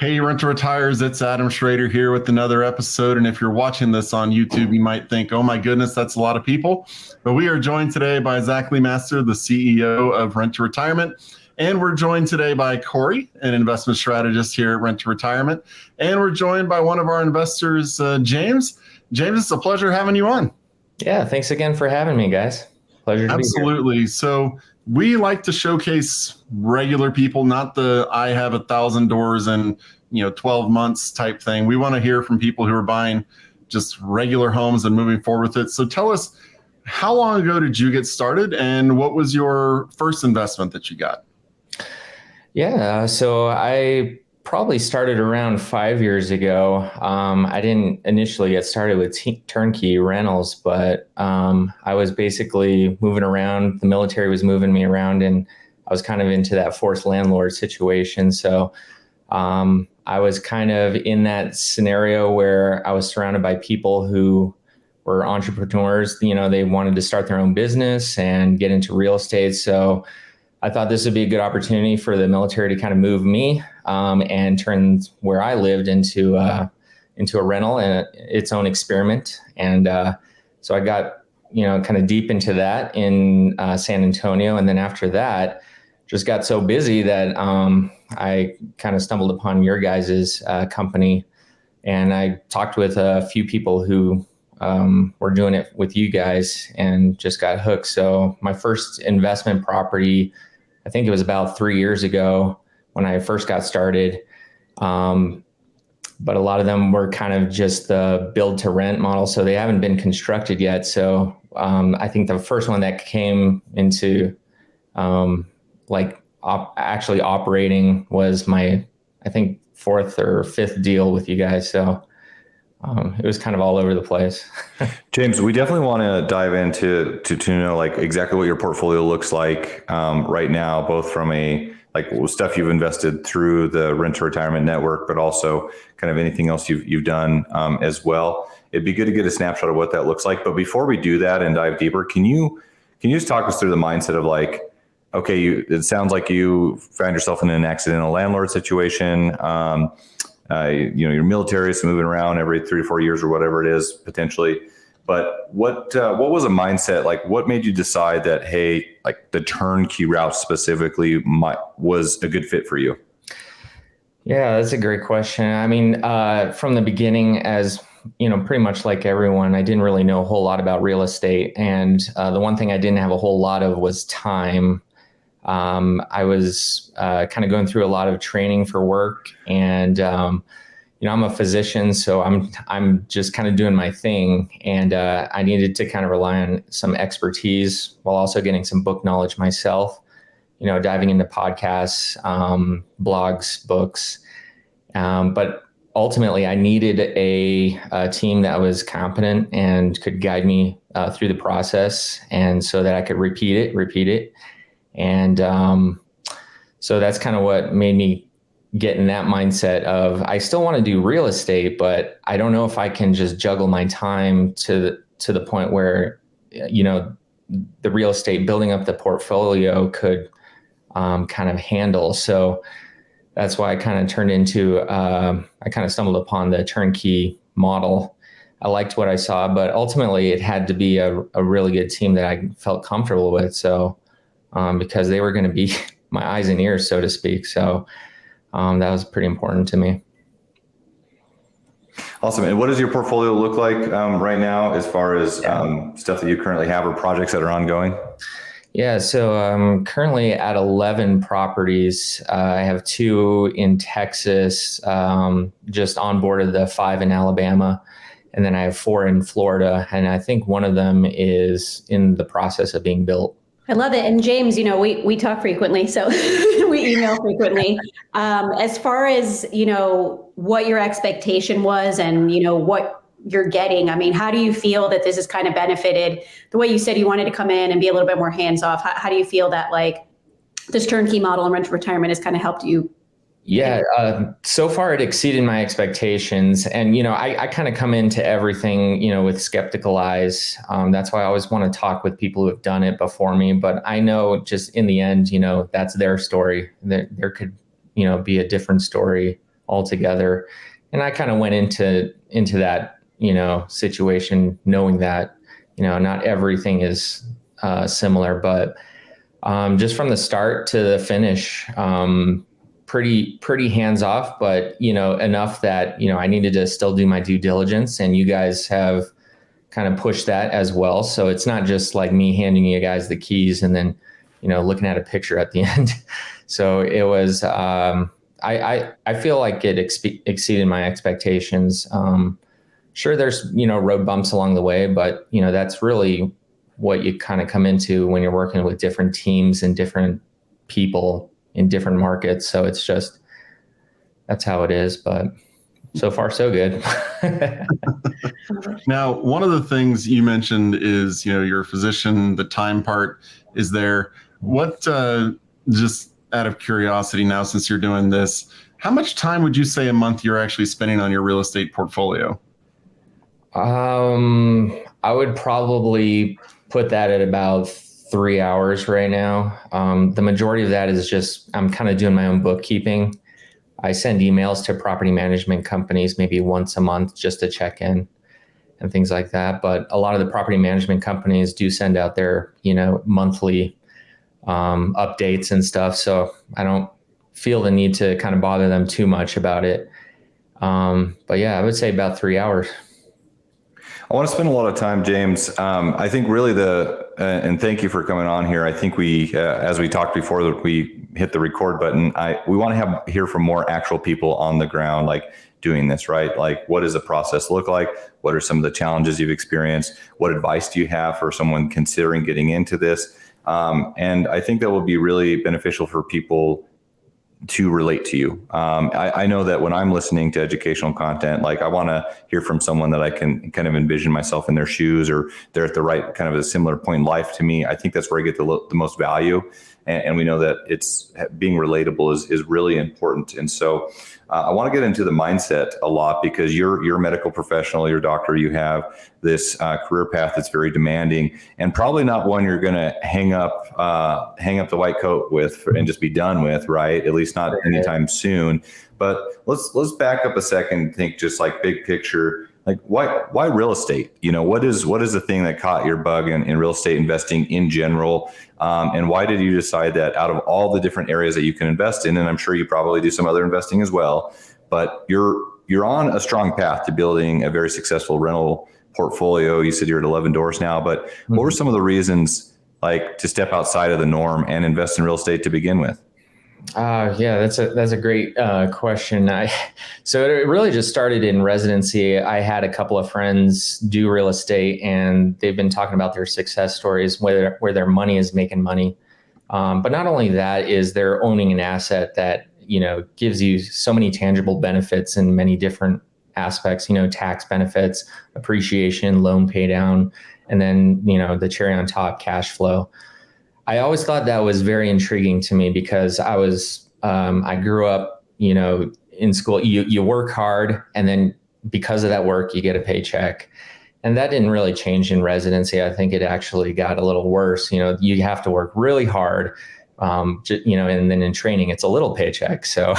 Hey, Renter Retires, it's Adam Schroeder here with another episode. And if you're watching this on YouTube, you might think, oh my goodness, that's a lot of people. But we are joined today by Zach Lemaster, the CEO of Renter Retirement. And we're joined today by Cori, an investment strategist here at Renter Retirement. And we're joined by one of our investors, James. James, it's a pleasure having you on. Yeah, thanks again for having me, guys. Pleasure to be here. Absolutely. So we like to showcase regular people, not the I have 1,000 doors in 12 months type thing. We want to hear from people who are buying just regular homes and moving forward with it. So tell us, how long ago did you get started, and what was your first investment that you got? Yeah, so I probably started around 5 years ago. I didn't initially get started with turnkey rentals, but I was basically moving around. The military was moving me around, and I was kind of into that forced landlord situation. So I was kind of in that scenario where I was surrounded by people who were entrepreneurs. They wanted to start their own business and get into real estate. So I thought this would be a good opportunity for the military to kind of move me and turn where I lived into a rental and its own experiment. And so I got kind of deep into that in San Antonio, and then after that, just got so busy that I kind of stumbled upon your guys' company, and I talked with a few people who were doing it with you guys and just got hooked. So my first investment property, I think it was about 3 years ago when I first got started. But a lot of them were kind of just the build to rent model. So they haven't been constructed yet. So I think the first one that came into actually operating was my, I think, fourth or fifth deal with you guys. So it was kind of all over the place. James, we definitely want to dive into to know like exactly what your portfolio looks like right now, both from stuff you've invested through the Renter Retirement Network, but also kind of anything else you've done as well. It'd be good to get a snapshot of what that looks like. But before we do that and dive deeper, can you just talk us through the mindset of like, okay, it sounds like you found yourself in an accidental landlord situation. Your military is moving around every 3 to 4 years or whatever it is potentially. But what was a mindset like? What made you decide that, hey, like the turnkey route specifically was a good fit for you? Yeah, that's a great question. I mean, from the beginning, as pretty much like everyone, I didn't really know a whole lot about real estate, and the one thing I didn't have a whole lot of was time. I was kind of going through a lot of training for work, and I'm a physician, so I'm just kind of doing my thing, and I needed to kind of rely on some expertise while also getting some book knowledge myself. Diving into podcasts, blogs, books, but ultimately I needed a team that was competent and could guide me through the process, and so that I could repeat it. And so that's kind of what made me get in that mindset of I still want to do real estate, but I don't know if I can just juggle my time to the point where, the real estate, building up the portfolio could kind of handle. So that's why I kind of I kind of stumbled upon the turnkey model. I liked what I saw, but ultimately it had to be a really good team that I felt comfortable with. So because they were going to be my eyes and ears, so to speak. So that was pretty important to me. Awesome. And what does your portfolio look like right now as far as stuff that you currently have or projects that are ongoing? Yeah, so I'm currently at 11 properties. I have 2 in Texas, just onboarded the 5 in Alabama, and then I have 4 in Florida. And I think one of them is in the process of being built. I love it. And James, we talk frequently, so we email frequently. As far as, what your expectation was and, what you're getting, I mean, how do you feel that this has kind of benefited the way you said you wanted to come in and be a little bit more hands off? How do you feel that like this turnkey model and Renter Retirement has kind of helped you? Yeah, so far it exceeded my expectations. And, I kind of come into everything, with skeptical eyes. That's why I always want to talk with people who have done it before me. But I know just in the end, that's their story. There could, be a different story altogether. And I kind of went into that, situation knowing that, not everything is similar, but just from the start to the finish, pretty hands off, but enough that I needed to still do my due diligence, and you guys have kind of pushed that as well. So it's not just like me handing you guys the keys and then looking at a picture at the end. So it was I feel like it exceeded my expectations. Sure, there's road bumps along the way, but that's really what you kind of come into when you're working with different teams and different people in different markets. So it's just, that's how it is, but so far so good. Now, one of the things you mentioned is, you're a physician, the time part is there. What, just out of curiosity now, since you're doing this, how much time would you say a month you're actually spending on your real estate portfolio? I would probably put that at about 3 hours right now. The majority of that is just, I'm kind of doing my own bookkeeping. I send emails to property management companies maybe once a month just to check in and things like that. But a lot of the property management companies do send out their, monthly updates and stuff. So I don't feel the need to kind of bother them too much about it. But yeah, I would say about 3 hours. I want to spend a lot of time, James. I think really and thank you for coming on here. I think we, as we talked before that we hit the record button, we want to hear from more actual people on the ground, like doing this, right? Like, what does the process look like? What are some of the challenges you've experienced? What advice do you have for someone considering getting into this? And I think that will be really beneficial for people to relate to you. I know that when I'm listening to educational content, like I want to hear from someone that I can kind of envision myself in their shoes, or they're at the right kind of a similar point in life to me. I think that's where I get the most value. And we know that it's being relatable is really important. And so I want to get into the mindset a lot, because you're a medical professional, you're a doctor, you have this career path that's very demanding, and probably not one you're going to hang up the white coat with and just be done with, right? At least not anytime soon. But let's back up a second and think just like big picture. Like why real estate? What is the thing that caught your bug in real estate investing in general? And why did you decide that out of all the different areas that you can invest in, and I'm sure you probably do some other investing as well, but you're on a strong path to building a very successful rental portfolio. You said you're at 11 doors now, but what were some of the reasons like to step outside of the norm and invest in real estate to begin with? Yeah, that's a great question. So it really just started in residency. I had a couple of friends do real estate, and they've been talking about their success stories, where their money is making money. But not only that, is they're owning an asset that gives you so many tangible benefits in many different aspects. Tax benefits, appreciation, loan pay down, and then the cherry on top, cash flow. I always thought that was very intriguing to me, because I grew up, in school, you work hard, and then because of that work, you get a paycheck. And that didn't really change in residency. I think it actually got a little worse. You have to work really hard, and then in training, it's a little paycheck. So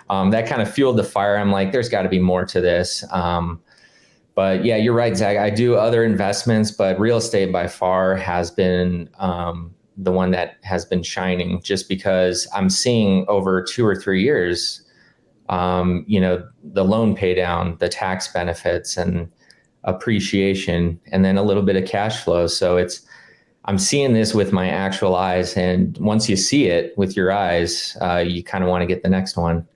that kind of fueled the fire. I'm like, there's got to be more to this. But yeah, you're right, Zach. I do other investments, but real estate by far has been the one that has been shining, just because I'm seeing over 2 or 3 years, the loan pay down, the tax benefits and appreciation, and then a little bit of cash flow. So I'm seeing this with my actual eyes. And once you see it with your eyes, you kind of want to get the next one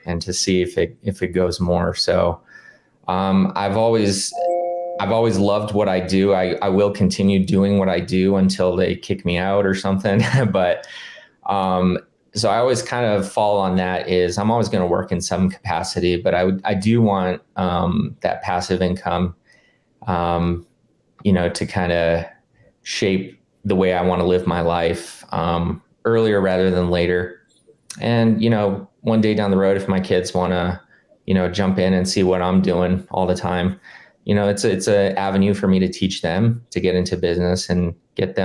and to see if it goes more. So I've always loved what I do. I will continue doing what I do until they kick me out or something. But so I always kind of fall on that, is I'm always going to work in some capacity, but I do want that passive income, to kind of shape the way I want to live my life earlier rather than later. And, one day down the road, if my kids want to, jump in and see what I'm doing all the time, it's an avenue for me to teach them to get into business and get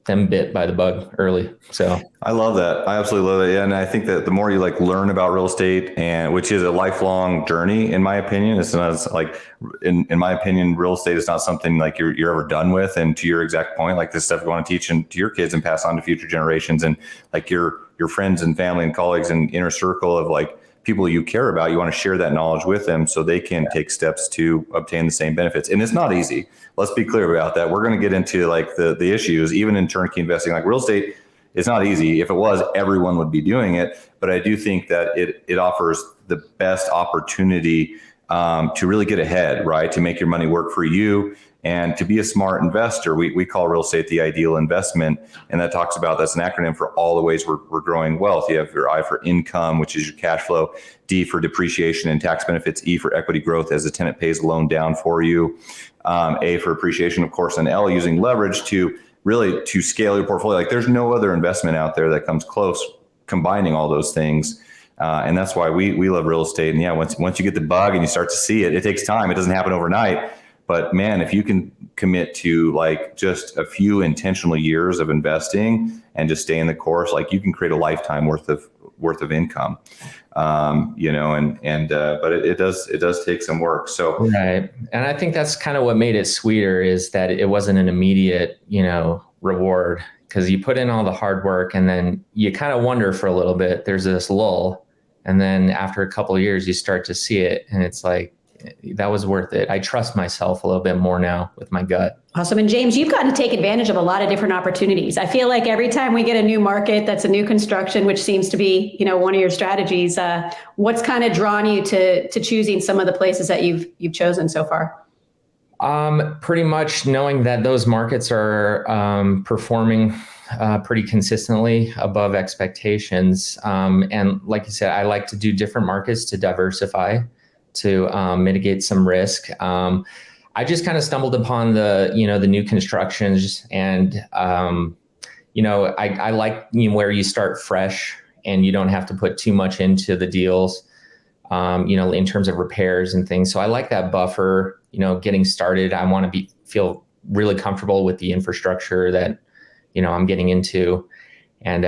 them bit by the bug early. So I love that. I absolutely love it. Yeah, and I think that the more you like learn about real estate, and which is a lifelong journey, in my opinion, it's like, in my opinion, real estate is not something like you're ever done with. And to your exact point, like this stuff you want to teach to your kids and pass on to future generations, and like your friends and family and colleagues and inner circle of like people you care about, you want to share that knowledge with them so they can take steps to obtain the same benefits. And it's not easy. Let's be clear about that. We're going to get into like the issues, even in turnkey investing, like real estate. It's not easy. If it was, everyone would be doing it. But I do think that it offers the best opportunity to really get ahead, right? To make your money work for you and to be a smart investor. We call real estate the ideal investment. And that talks about, that's an acronym for all the ways we're growing wealth. You have your I for income, which is your cash flow, D for depreciation and tax benefits, E for equity growth as the tenant pays the loan down for you, A for appreciation, of course, and L using leverage to really to scale your portfolio. Like there's no other investment out there that comes close combining all those things. And that's why we love real estate. And yeah, once you get the bug and you start to see it, it takes time. It doesn't happen overnight. But man, if you can commit to like just a few intentional years of investing and just stay in the course, like you can create a lifetime worth of income. But it does take some work. So right. And I think that's kind of what made it sweeter, is that it wasn't an immediate, reward, because you put in all the hard work and then you kind of wonder for a little bit, there's this lull. And then after a couple of years, you start to see it and it's like, that was worth it. I trust myself a little bit more now with my gut. Awesome. And James, you've gotten to take advantage of a lot of different opportunities. I feel like every time we get a new market that's a new construction, which seems to be, one of your strategies, what's kind of drawn you to choosing some of the places that you've chosen so far? Pretty much knowing that those markets are performing pretty consistently above expectations. And like you said, I like to do different markets to diversify, to mitigate some risk. I just kind of stumbled upon the new constructions, and I like where you start fresh and you don't have to put too much into the deals, in terms of repairs and things. So I like that buffer, getting started. I want to feel really comfortable with the infrastructure that, I'm getting into. And,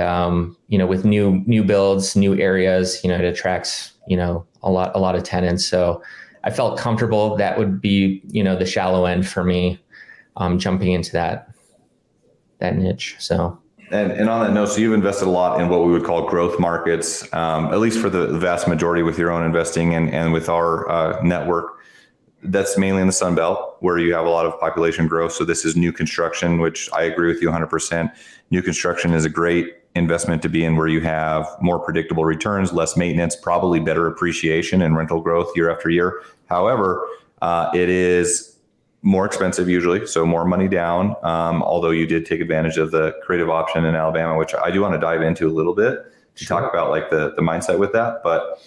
with new builds, new areas, it attracts, a lot of tenants. So I felt comfortable that would be, the shallow end for me, jumping into that niche. So. And on that note, so you've invested a lot in what we would call growth markets, at least for the vast majority with your own investing and with our network. That's mainly in the Sun Belt, where you have a lot of population growth. So this is new construction, which I agree with you 100%. New construction is a great investment to be in, where you have more predictable returns, less maintenance, probably better appreciation and rental growth year after year. However, it is more expensive usually, so more money down. Although you did take advantage of the creative option in Alabama, which I do want to dive into a little bit to talk about like the mindset with that. But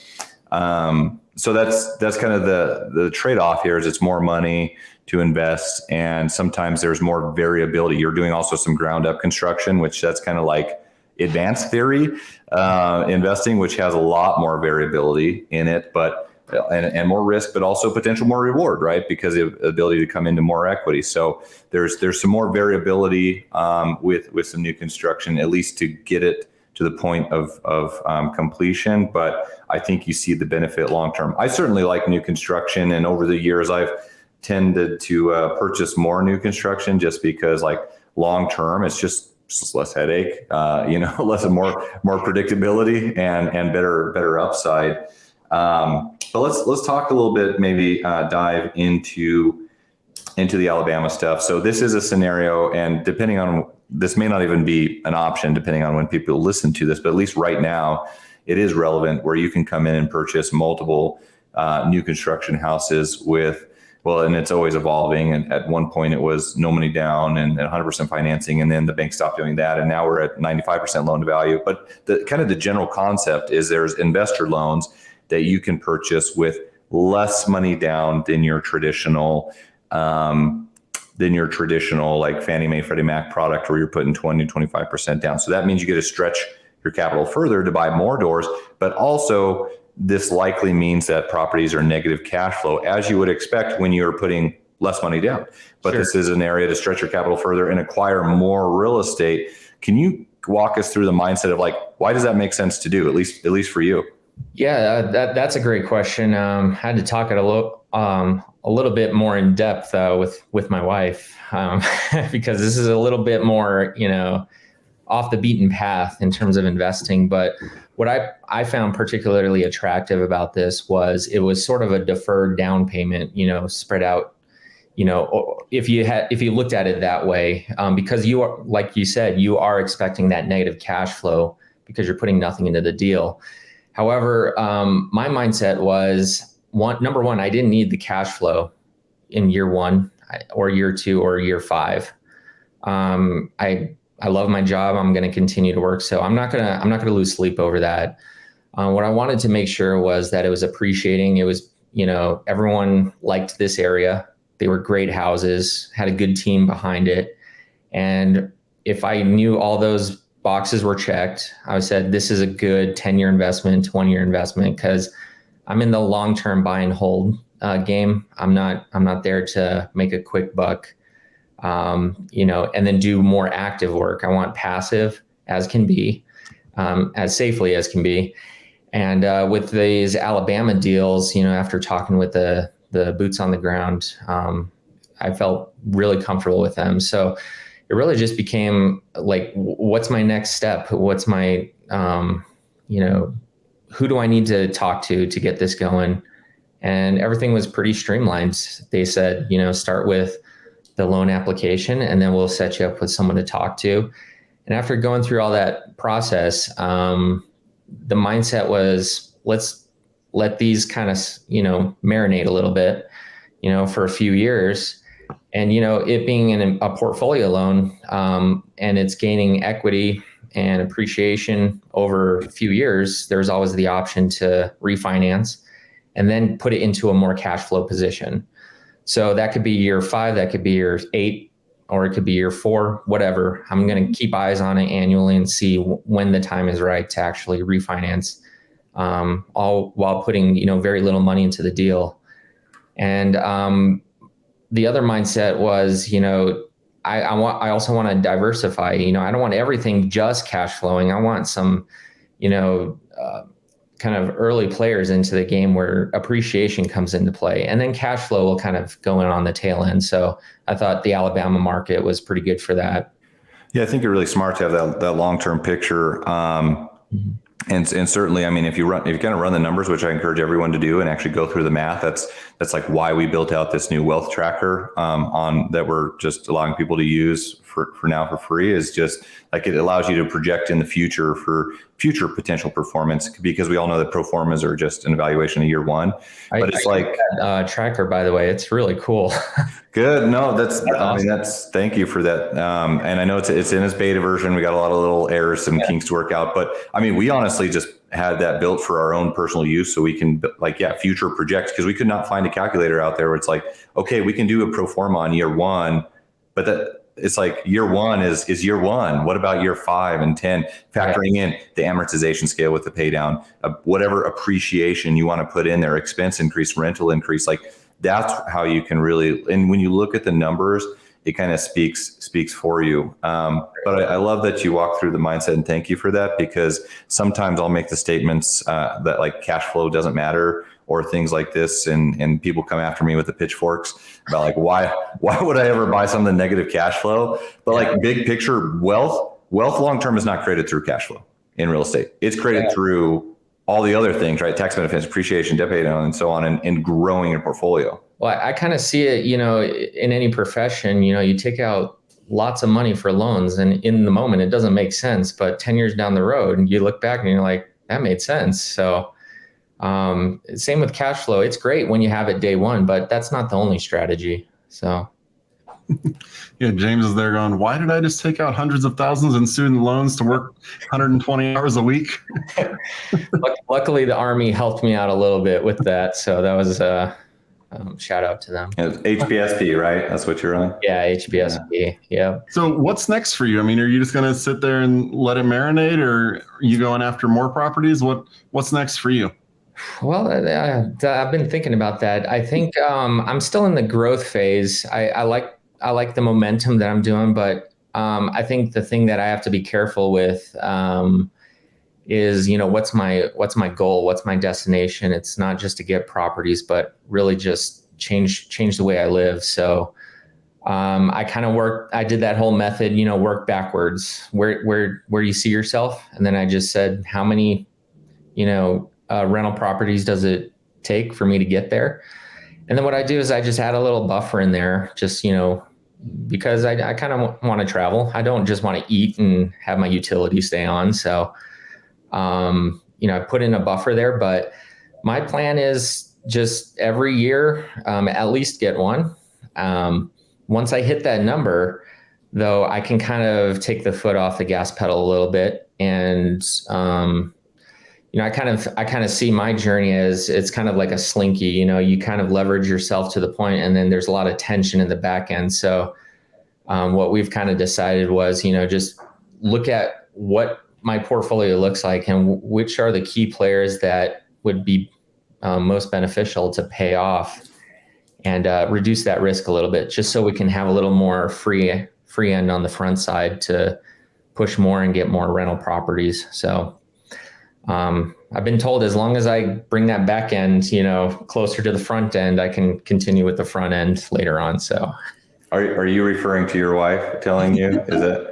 so that's kind of the trade-off here, is it's more money to invest, and sometimes there's more variability. You're doing also some ground up construction, which that's kind of like advanced theory investing, which has a lot more variability in it, but and more risk, but also potential more reward, right? Because of the ability to come into more equity. So there's some more variability with some new construction, at least to get it to the point of completion. But I think you see the benefit long term. I certainly like new construction, and over the years I've tended to purchase more new construction, just because like long term it's just less headache, less and more predictability and better upside. But let's talk a little bit, maybe dive into the Alabama stuff. So this is a scenario, and depending on, this may not even be an option depending on when people listen to this, but at least right now it is relevant, where you can come in and purchase multiple new construction houses with, and it's always evolving. And at one point it was no money down and 100% financing, and then the bank stopped doing that, and now we're at 95% loan to value. But the general concept is there's investor loans that you can purchase with less money down than your traditional like Fannie Mae, Freddie Mac product, where you're putting 20 to 25% down. So that means you get to stretch your capital further to buy more doors, but also this likely means that properties are negative cash flow, as you would expect when you're putting less money down. But Sure. this is an area to stretch your capital further and acquire more real estate. Can you walk us through the mindset of like, why does that make sense to do, at least for you? Yeah, that's a great question. Had to talk it a little bit more in depth with my wife, because this is a little bit more, off the beaten path in terms of investing. But what I found particularly attractive about this was it was sort of a deferred down payment, spread out, if you looked at it that way, because you are, like you said, you are expecting that negative cash flow because you're putting nothing into the deal. However, my mindset was number one, I didn't need the cash flow in year one or year two or year five. I love my job. I'm going to continue to work. So I'm not going to lose sleep over that. What I wanted to make sure was that it was appreciating. It was, everyone liked this area. They were great houses, had a good team behind it. And if I knew all those boxes were checked, I said, this is a good 10-year investment, 20-year investment, because I'm in the long-term buy and hold game. I'm not there to make a quick buck. And then do more active work. I want passive as can be, as safely as can be. And with these Alabama deals, after talking with the boots on the ground, I felt really comfortable with them. So it really just became like, what's my next step? What's my, who do I need to talk to get this going? And everything was pretty streamlined. They said, start with the loan application, and then we'll set you up with someone to talk to. And after going through all that process, the mindset was, let's let these kind of, marinate a little bit, for a few years. And, it being a portfolio loan, and it's gaining equity and appreciation over a few years, there's always the option to refinance and then put it into a more cash flow position. So that could be year 5, that could be year 8, or it could be year 4, whatever. I'm going to keep eyes on it annually and see when the time is right to actually refinance, all while putting, very little money into the deal. And the other mindset was, I also want to diversify. I don't want everything just cash flowing. I want some, kind of early players into the game where appreciation comes into play, and then cash flow will kind of go in on the tail end. So I thought the Alabama market was pretty good for that. Yeah, I think you're really smart to have that long-term picture. And certainly, I mean, if you kind of run the numbers, which I encourage everyone to do, and actually go through the math, that's like why we built out this new wealth tracker on that we're just allowing people to use for now for free. Is just like it allows you to project in the future for future potential performance, because we all know that pro formas are just an evaluation of year one. But it's like that tracker, by the way, it's really cool. Good. No, that's awesome. I mean, thank you for that. And I know it's in its beta version. We got a lot of little errors and kinks to work out, but I mean, we honestly just had that built for our own personal use so we can future project, because we could not find a calculator out there where it's like, okay, we can do a pro forma on year 1, but that it's like year 1 is year 1. What about year 5 and 10, factoring in the amortization scale with the pay down, whatever appreciation you want to put in there, expense increase, rental increase, like that's how you can really, and when you look at the numbers, it kind of speaks for you. But I love that you walk through the mindset, and thank you for that, because sometimes I'll make the statements that like cash flow doesn't matter or things like this, and people come after me with the pitchforks about like, why would I ever buy something negative cash flow? But like big picture, wealth long-term is not created through cash flow in real estate. It's created through all the other things, right? Tax benefits, appreciation, debt pay down, and so on, and growing your portfolio. Well, I kind of see it, in any profession, you take out lots of money for loans, and in the moment it doesn't make sense, but 10 years down the road and you look back and you're like, that made sense. So same with cash flow. It's great when you have it day one, but that's not the only strategy. So yeah, James is there going, why did I just take out hundreds of thousands in student loans to work 120 hours a week? Luckily, the Army helped me out a little bit with that. So that was shout out to them. HPSP, right? That's what you're on? Yeah, HPSP. Yeah. So what's next for you? I mean, are you just going to sit there and let it marinate, or are you going after more properties? What's next for you? Well, I've been thinking about that. I think I'm still in the growth phase. I like the momentum that I'm doing, but I think the thing that I have to be careful with is, what's my goal, what's my destination. It's not just to get properties, but really just change the way I live. So I did that whole method, work backwards, where you see yourself, and then I just said, how many rental properties does it take for me to get there? And then what I do is I just add a little buffer in there, just, because I kind of want to travel. I don't just want to eat and have my utilities stay on. So, I put in a buffer there, but my plan is just every year, at least get one. Once I hit that number, though, I can kind of take the foot off the gas pedal a little bit. And, I kind of see my journey as it's kind of like a slinky. You kind of leverage yourself to the point, and then there's a lot of tension in the back end. So what we've kind of decided was, just look at what my portfolio looks like and which are the key players that would be most beneficial to pay off and reduce that risk a little bit, just so we can have a little more free end on the front side to push more and get more rental properties. So I've been told as long as I bring that back end, closer to the front end, I can continue with the front end later on. So are you referring to your wife telling you? Is it?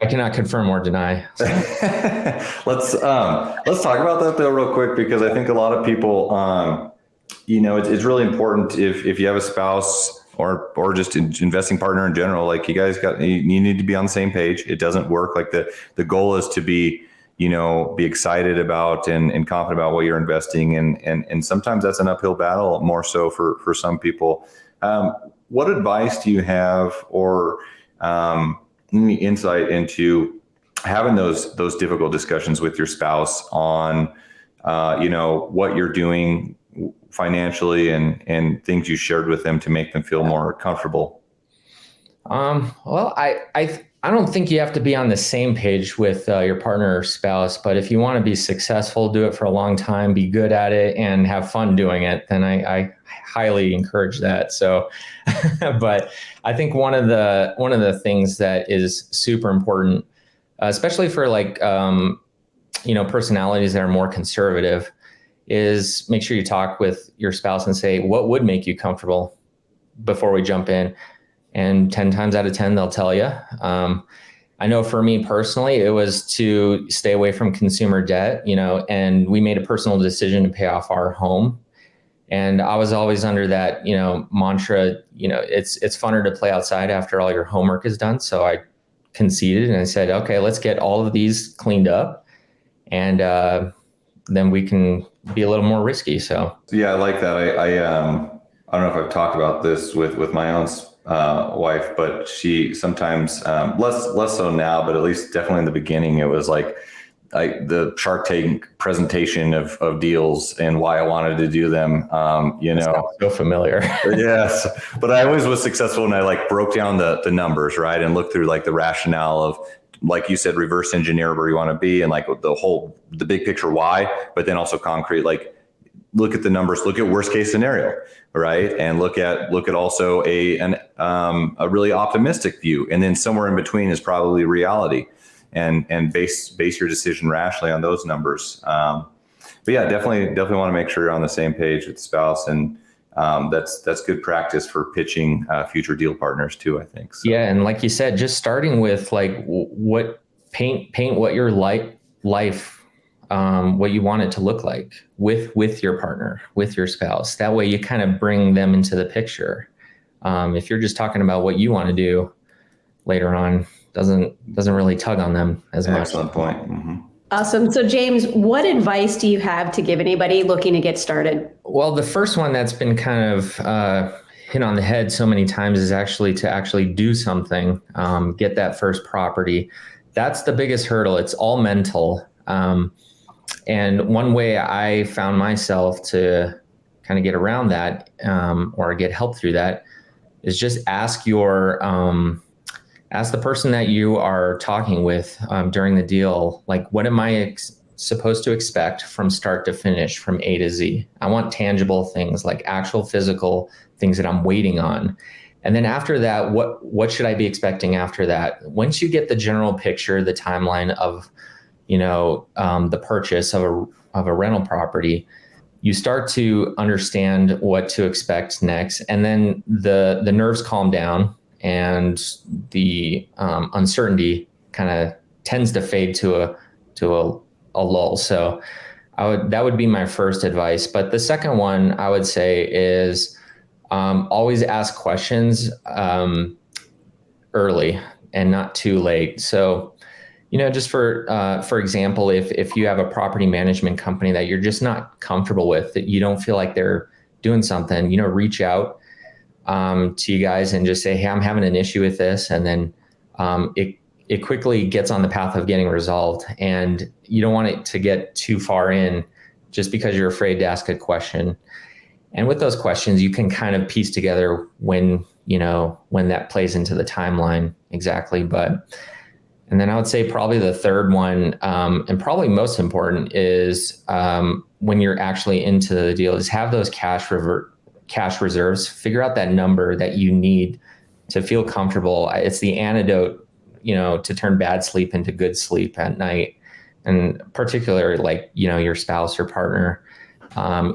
I cannot confirm or deny. Let's talk about that though real quick, because I think a lot of people, it's really important if you have a spouse or just an investing partner in general, like you need to be on the same page. It doesn't work. Like the goal is to be excited about and confident about what you're investing in. And sometimes that's an uphill battle, more so for some people. What advice do you have, or any insight into having those difficult discussions with your spouse on, what you're doing financially and things you shared with them to make them feel more comfortable? Well, I don't think you have to be on the same page with your partner or spouse, but if you want to be successful, do it for a long time, be good at it, and have fun doing it, then I highly encourage that. So, but I think one of the things that is super important, especially for personalities that are more conservative, is make sure you talk with your spouse and say, what would make you comfortable before we jump in? And 10 times out of 10, they'll tell you. I know for me personally, it was to stay away from consumer debt, and we made a personal decision to pay off our home. And I was always under that, mantra, it's funner to play outside after all your homework is done. So I conceded and I said, okay, let's get all of these cleaned up, and then we can be a little more risky. So yeah, I like that. I don't know if I've talked about this with my own wife, but she sometimes less so now, but at least definitely in the beginning, it was like the Shark Tank presentation of deals and why I wanted to do them. So familiar. Yes, but I always was successful when I broke down the numbers, right, and looked through the rationale of, like you said, reverse engineer where you want to be, and the big picture why, but then also concrete, look at the numbers, look at worst case scenario, right? And look at also a really optimistic view. And then somewhere in between is probably reality, and base your decision rationally on those numbers. But yeah, definitely want to make sure you're on the same page with the spouse. And that's good practice for pitching future deal partners too, I think. So. Yeah. And like you said, just starting with paint what your life, what you want it to look like with your partner, with your spouse. That way you kind of bring them into the picture. If you're just talking about what you want to do later on, doesn't really tug on them as much. Excellent point. Mm-hmm. Awesome. So James, what advice do you have to give anybody looking to get started? Well, the first one that's been kind of hit on the head so many times is to do something, get that first property. That's the biggest hurdle. It's all mental. And one way I found myself to kind of get around that, or get help through that, is just ask the person that you are talking with during the deal, what am I supposed to expect from start to finish, from A to Z. I want tangible things, like actual physical things that I'm waiting on. And then after that, what should I be expecting after that? Once you get the general picture, the timeline of, the purchase of a rental property, you start to understand what to expect next. And then the nerves calm down, and the uncertainty kind of tends to fade to a lull. So that would be my first advice. But the second one I would say is always ask questions early and not too late. So, just for example, if you have a property management company that you're just not comfortable with, that you don't feel like they're doing something, reach out to you guys and just say, hey, I'm having an issue with this. And then it quickly gets on the path of getting resolved. And you don't want it to get too far in just because you're afraid to ask a question. And with those questions, you can kind of piece together when that plays into the timeline exactly. And then I would say probably the third one, and probably most important, is when you're actually into the deal, is have those cash reserves. Figure out that number that you need to feel comfortable. It's the antidote, to turn bad sleep into good sleep at night, and particularly like your spouse or partner.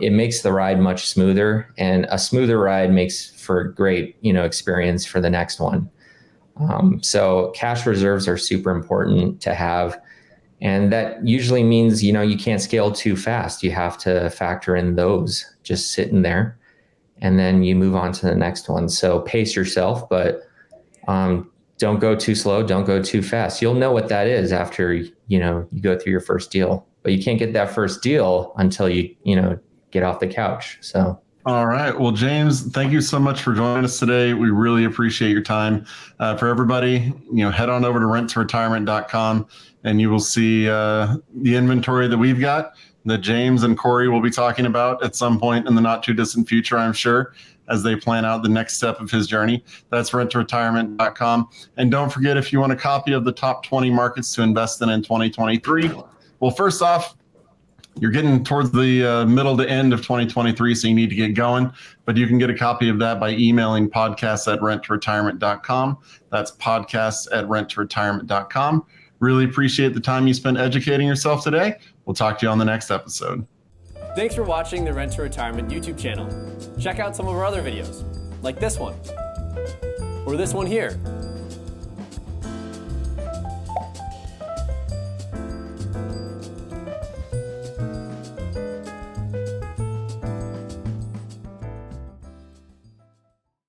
It makes the ride much smoother, and a smoother ride makes for a great experience for the next one. So cash reserves are super important to have. And that usually means, you can't scale too fast. You have to factor in those just sitting there, and then you move on to the next one. So pace yourself, but don't go too slow. Don't go too fast. You'll know what that is after, you go through your first deal, but you can't get that first deal until you get off the couch. So. All right. Well, James, thank you so much for joining us today. We really appreciate your time. For everybody, head on over to renttoretirement.com and you will see the inventory that we've got that James and Cori will be talking about at some point in the not too distant future, I'm sure, as they plan out the next step of his journey. That's renttoretirement.com. And don't forget, if you want a copy of the top 20 markets to invest in 2023, well, first off, you're getting towards the middle to end of 2023, so you need to get going. But you can get a copy of that by emailing podcasts@renttoretirement.com. That's podcasts@renttoretirement.com. Really appreciate the time you spent educating yourself today. We'll talk to you on the next episode. Thanks for watching the Rent to Retirement YouTube channel. Check out some of our other videos, like this one, or this one here.